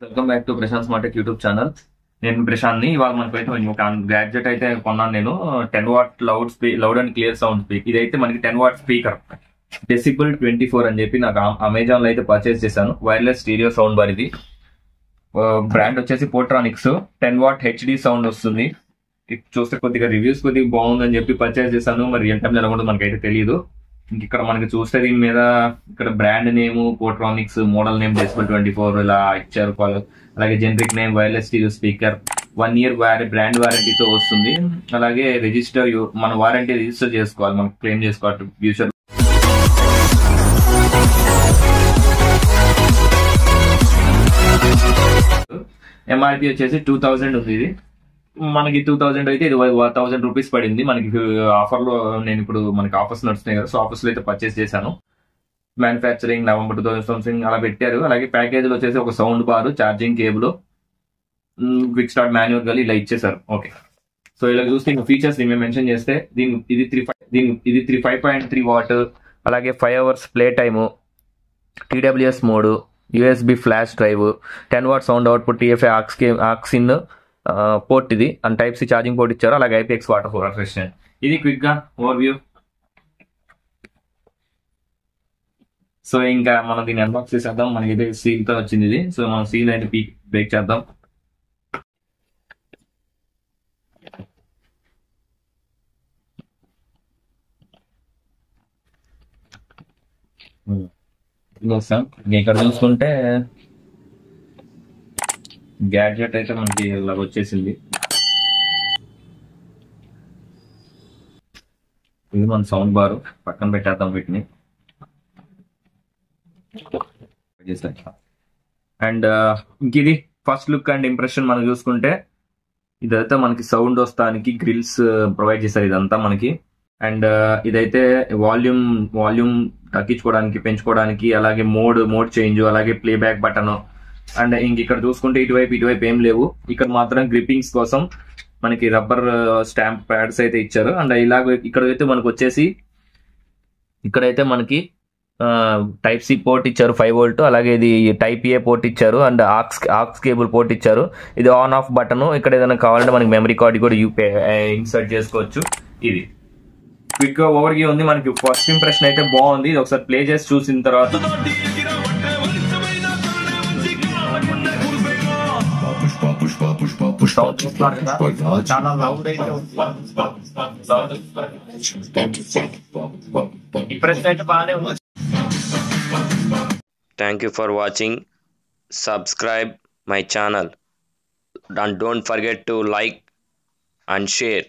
Welcome back to Prashanth smart tech YouTube channel. నేను ప్రశాంత్ని. ఇవాళ మనకైతే ఒక గ్యాడ్జెట్ అయితే కొన్నాను నేను. 10 what loud and clear sound speak. ఇదైతే మనకి 10 వాట్ స్పీకర్, డెసిబుల్ 24 అని చెప్పి నాకు అమెజాన్ లో అయితే పర్చేస్ చేశాను. వైర్లెస్ స్టీరియో సౌండ్ బార్ ఇది. బ్రాండ్ వచ్చేసి పోట్రానిక్స్. 10 వాట్ హెచ్డి సౌండ్ వస్తుంది. చూస్తే కొద్దిగా రివ్యూస్ కొద్దిగా బాగుందని చెప్పి పర్చేస్ చేశాను. మరి రియల్ టైం ఎలా కూడా మనకైతే తెలియదు. ఇక్కడ మనకి చూస్తే దీని మీద ఇక్కడ brand name Portronics, model name decibel 24 ఇలా ఇచ్చారు. అలాగే generic name wireless stereo speaker, 1 year brand వారంటీతో వస్తుంది. అలాగే మన వారంటీ రిజిస్టర్ చేసుకోవాలి, మనం క్లెయిమ్ చేసుకోవాలి ఫ్యూచర్. ఎంఆర్పి వచ్చేసి 2000 ఉంది. ఇది మనకి 2000 అయితే ఇది 1000 రూపీస్ పడింది మనకి ఆఫర్ లో. నేను ఇప్పుడు మనకి ఆఫర్స్ నడుస్తున్నాయి కదా, సో ఆఫర్స్ లో అయితే పర్చేస్ చేశాను. మ్యానుఫ్యాక్చరింగ్ November 2000 అలా పెట్టారు. అలాగే ప్యాకేజ్ లో వచ్చేసి ఒక sound bar, charging cable, quick start manual గా ఇలా ఇచ్చేసారు. ఓకే, సో ఇలా చూస్తే ఇంకా ఫీచర్స్ మేము మెన్షన్ చేస్తే ఇది 5.3 వాట్, అలాగే 5 hours play time, TWS mode, USB flash drive, 10 watt sound output, TFA aux in port ఇది, and type C charging port ఇచ్చారు. అలాగే IPX వాటర్ రెసిస్టెంట్. ఇది క్విక్ గా ఓవర్ వ్యూ. సో ఇంకా మనం దీన్ని అన్బాక్స్ చేసేద్దాం. మనకి అయితే సీల్ తో వచ్చింది ఇది. సో మనం సీల్ అయితే బ్రేక్ చేద్దాం. ఇక్కడ చూసుకుంటే గ్యాడ్జెట్ అయితే మనకి ఇలా వచ్చేసింది. ఇది మన సౌండ్ బార్. పక్కన పెట్టేద్దాం వీటిని. అండ్ ఇంక ఇది ఫస్ట్ లుక్ అండ్ ఇంప్రెషన్ మనం చూసుకుంటే, ఇదైతే మనకి సౌండ్ వస్తానికి గ్రిల్స్ ప్రొవైడ్ చేశారు ఇదంతా మనకి. అండ్ ఇదైతే వాల్యూమ్ తగ్గించుకోవడానికి, పెంచుకోవడానికి, అలాగే మోడ్ చేంజ్, అలాగే ప్లేబ్యాక్ బటన్. అండ్ ఇంక ఇక్కడ చూసుకుంటే ఇటువైపు ఏం లేవు. ఇక్కడ మాత్రం గ్రిప్పింగ్స్ కోసం మనకి రబ్బర్ స్టాంప్ ప్యాడ్స్ అయితే ఇచ్చారు. అండ్ ఇలాగ ఇక్కడైతే మనకు వచ్చేసి ఇక్కడైతే మనకి టైప్ సి పోర్ట్ ఇచ్చారు 5 volt. అలాగే ఇది టైప్ ఏ పోర్ట్ ఇచ్చారు. అండ్ ఆక్స్ కేబుల్ పోర్ట్ ఇచ్చారు. ఇది ఆన్ ఆఫ్ బటన్. ఇక్కడ ఏదైనా కావాలంటే మనకి మెమరీ కార్డ్ కూడా ఇన్సర్ట్ చేసుకోవచ్చు. ఇది క్విక్ గా ఓవర్ వ్యూ ఉంది. మనకి ఫస్ట్ ఇంప్రెషన్ అయితే బాగుంది. ఇది ఒకసారి ప్లే చేసి చూసిన తర్వాత చాలా లౌడ్ అయితే ఇంప్రెషన్ అయితే బాగానే ఉంది. Thank you for watching. Subscribe my channel and don't forget to like and share.